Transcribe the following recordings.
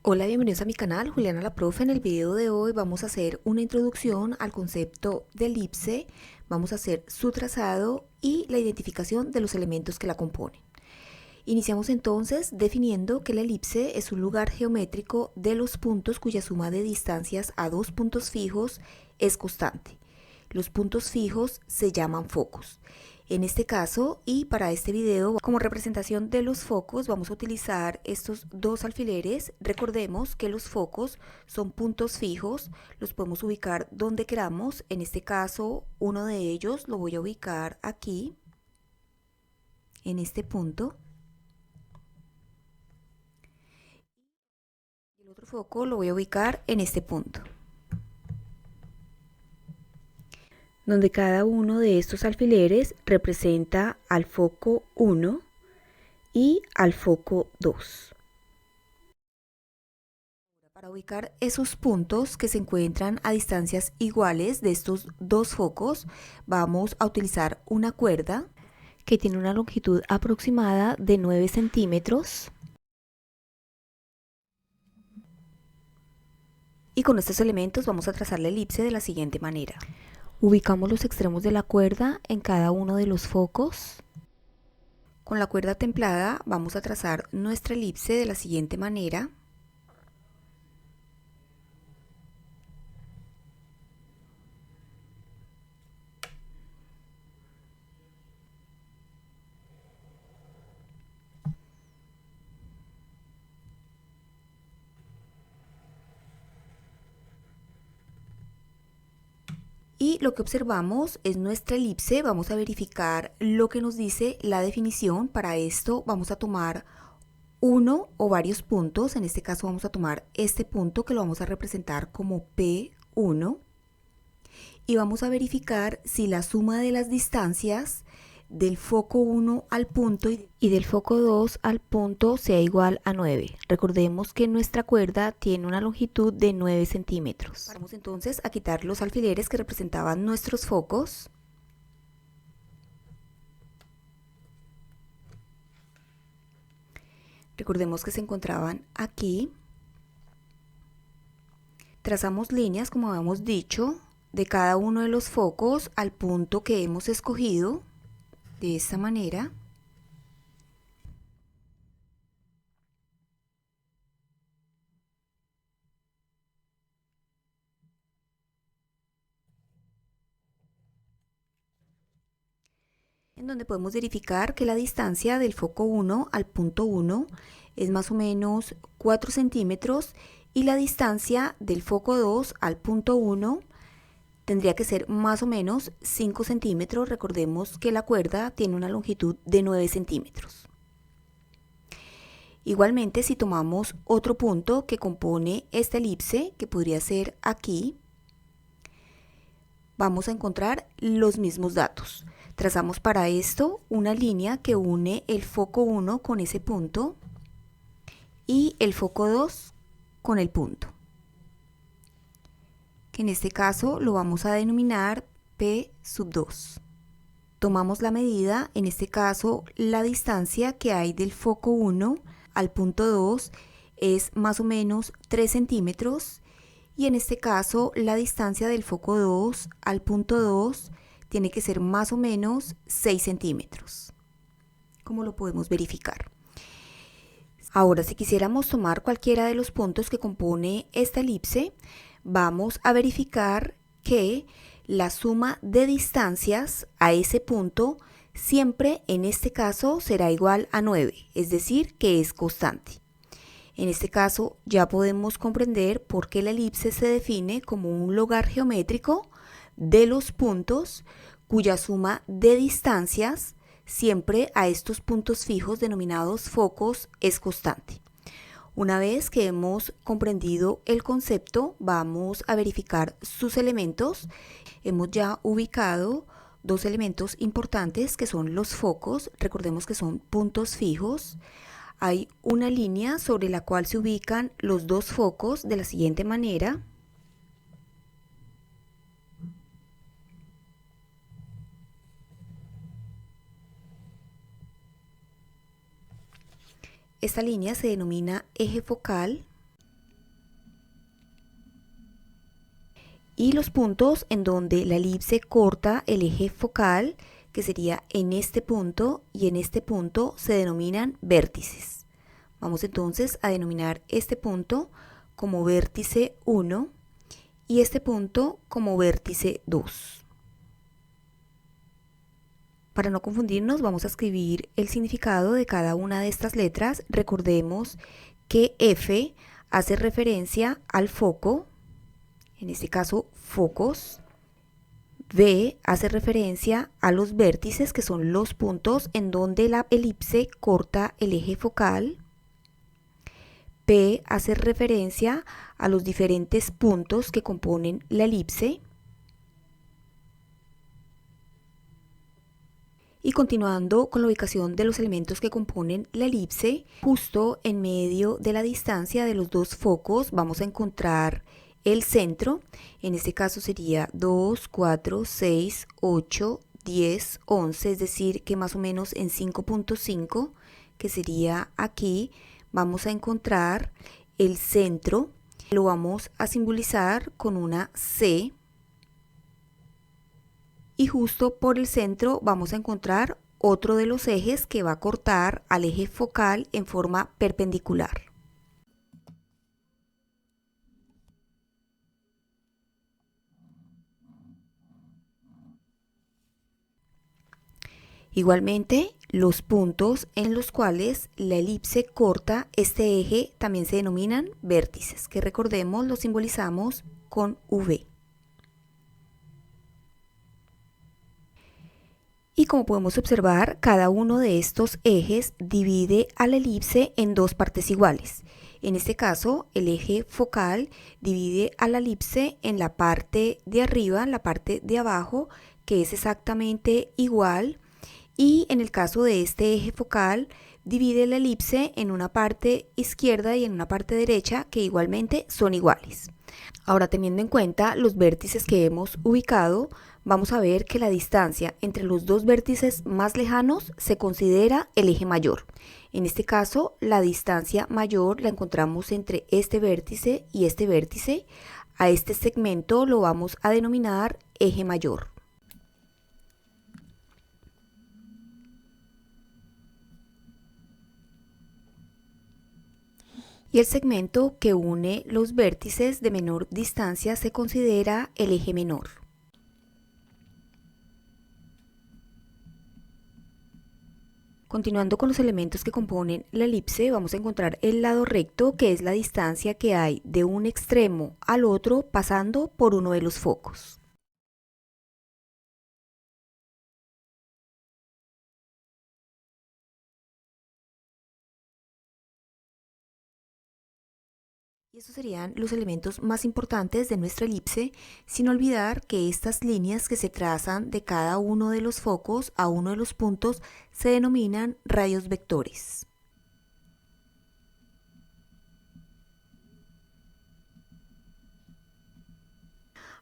Hola, bienvenidos a mi canal, Juliana la Profe. En el video de hoy vamos a hacer una introducción al concepto de elipse, vamos a hacer su trazado y la identificación de los elementos que la componen. Iniciamos entonces definiendo que la elipse es un lugar geométrico de los puntos cuya suma de distancias a dos puntos fijos es constante. Los puntos fijos se llaman focos. En este caso y para este video, como representación de los focos, vamos a utilizar estos dos alfileres. Recordemos que los focos son puntos fijos, los podemos ubicar donde queramos. En este caso, uno de ellos lo voy a ubicar aquí, en este punto. Y el otro foco lo voy a ubicar en este punto, donde cada uno de estos alfileres representa al foco 1 y al foco 2. Para ubicar esos puntos que se encuentran a distancias iguales de estos dos focos, vamos a utilizar una cuerda que tiene una longitud aproximada de 9 centímetros. Y con estos elementos vamos a trazar la elipse de la siguiente manera. Ubicamos los extremos de la cuerda en cada uno de los focos. Con la cuerda templada vamos a trazar nuestra elipse de la siguiente manera. Y lo que observamos es nuestra elipse. Vamos a verificar lo que nos dice la definición. Para esto vamos a tomar uno o varios puntos. En este caso vamos a tomar este punto que lo vamos a representar como P1. Y vamos a verificar si la suma de las distancias del foco 1 al punto y del foco 2 al punto sea igual a 9. Recordemos que nuestra cuerda tiene una longitud de 9 centímetros. Vamos entonces a quitar los alfileres que representaban nuestros focos. Recordemos que se encontraban aquí. Trazamos líneas, como habíamos dicho, de cada uno de los focos al punto que hemos escogido, de esta manera. En donde podemos verificar que la distancia del foco 1 al punto 1 es más o menos 4 centímetros y la distancia del foco 2 al punto 1 tendría que ser más o menos 5 centímetros. Recordemos que la cuerda tiene una longitud de 9 centímetros. Igualmente, si tomamos otro punto que compone esta elipse, que podría ser aquí, vamos a encontrar los mismos datos. Trazamos para esto una línea que une el foco 1 con ese punto y el foco 2 con el punto, que en este caso lo vamos a denominar P2. Tomamos la medida, en este caso la distancia que hay del foco 1 al punto 2 es más o menos 3 centímetros y en este caso la distancia del foco 2 al punto 2 tiene que ser más o menos 6 centímetros. ¿Cómo lo podemos verificar? Ahora, si quisiéramos tomar cualquiera de los puntos que compone esta elipse, vamos a verificar que la suma de distancias a ese punto siempre en este caso será igual a 9, es decir, que es constante. En este caso ya podemos comprender por qué la elipse se define como un lugar geométrico de los puntos cuya suma de distancias siempre a estos puntos fijos denominados focos es constante. Una vez que hemos comprendido el concepto, vamos a verificar sus elementos. Hemos ya ubicado dos elementos importantes que son los focos. Recordemos que son puntos fijos. Hay una línea sobre la cual se ubican los dos focos de la siguiente manera. Esta línea se denomina eje focal y los puntos en donde la elipse corta el eje focal, que sería en este punto y en este punto, se denominan vértices. Vamos entonces a denominar este punto como vértice 1 y este punto como vértice 2. Para no confundirnos, vamos a escribir el significado de cada una de estas letras. Recordemos que F hace referencia al foco, en este caso focos. V hace referencia a los vértices, que son los puntos en donde la elipse corta el eje focal. P hace referencia a los diferentes puntos que componen la elipse. Y continuando con la ubicación de los elementos que componen la elipse, justo en medio de la distancia de los dos focos vamos a encontrar el centro. En este caso sería 2, 4, 6, 8, 10, 11, es decir, que más o menos en 5.5, que sería aquí, vamos a encontrar el centro. Lo vamos a simbolizar con una C. Y justo por el centro vamos a encontrar otro de los ejes que va a cortar al eje focal en forma perpendicular. Igualmente, los puntos en los cuales la elipse corta este eje también se denominan vértices, que recordemos los simbolizamos con V. Y como podemos observar, cada uno de estos ejes divide a la elipse en dos partes iguales. En este caso, el eje focal divide a la elipse en la parte de arriba, en la parte de abajo, que es exactamente igual. Y en el caso de este eje focal, divide la elipse en una parte izquierda y en una parte derecha, que igualmente son iguales. Ahora, teniendo en cuenta los vértices que hemos ubicado, vamos a ver que la distancia entre los dos vértices más lejanos se considera el eje mayor. En este caso, la distancia mayor la encontramos entre este vértice y este vértice. A este segmento lo vamos a denominar eje mayor. Y el segmento que une los vértices de menor distancia se considera el eje menor. Continuando con los elementos que componen la elipse, vamos a encontrar el lado recto, que es la distancia que hay de un extremo al otro pasando por uno de los focos. Y estos serían los elementos más importantes de nuestra elipse, sin olvidar que estas líneas que se trazan de cada uno de los focos a uno de los puntos se denominan radios vectores.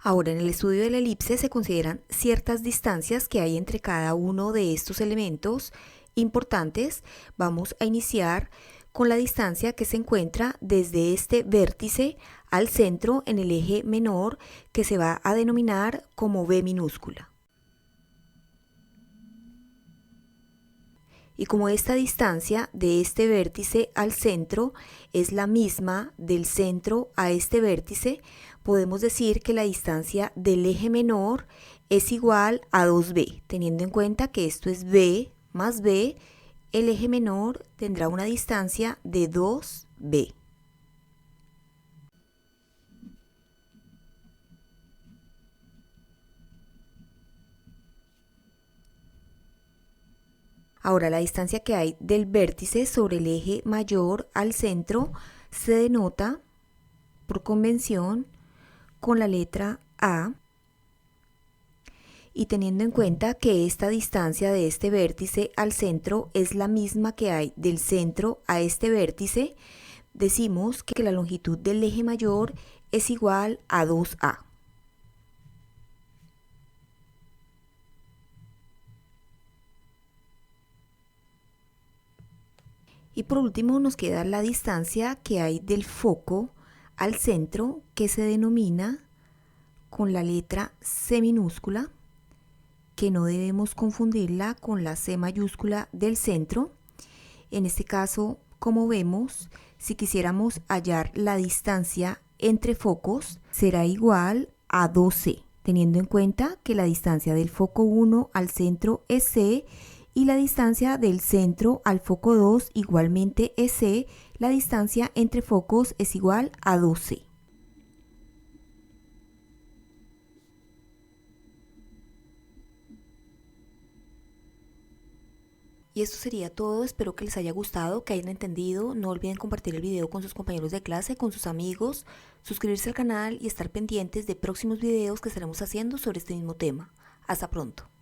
Ahora, en el estudio de la elipse se consideran ciertas distancias que hay entre cada uno de estos elementos importantes. Vamos a iniciar con la distancia que se encuentra desde este vértice al centro en el eje menor, que se va a denominar como B minúscula. Y como esta distancia de este vértice al centro es la misma del centro a este vértice, podemos decir que la distancia del eje menor es igual a 2b, teniendo en cuenta que esto es b más b, el eje menor tendrá una distancia de 2b. Ahora, la distancia que hay del vértice sobre el eje mayor al centro se denota por convención con la letra A, y teniendo en cuenta que esta distancia de este vértice al centro es la misma que hay del centro a este vértice, decimos que la longitud del eje mayor es igual a 2A. Y por último nos queda la distancia que hay del foco al centro, que se denomina con la letra C minúscula, que no debemos confundirla con la C mayúscula del centro. En este caso, como vemos, si quisiéramos hallar la distancia entre focos, será igual a 2C, teniendo en cuenta que la distancia del foco 1 al centro es C y la distancia del centro al foco 2 igualmente es C, la distancia entre focos es igual a 2C. Y esto sería todo, espero que les haya gustado, que hayan entendido. No olviden compartir el video con sus compañeros de clase, con sus amigos, suscribirse al canal y estar pendientes de próximos videos que estaremos haciendo sobre este mismo tema. Hasta pronto.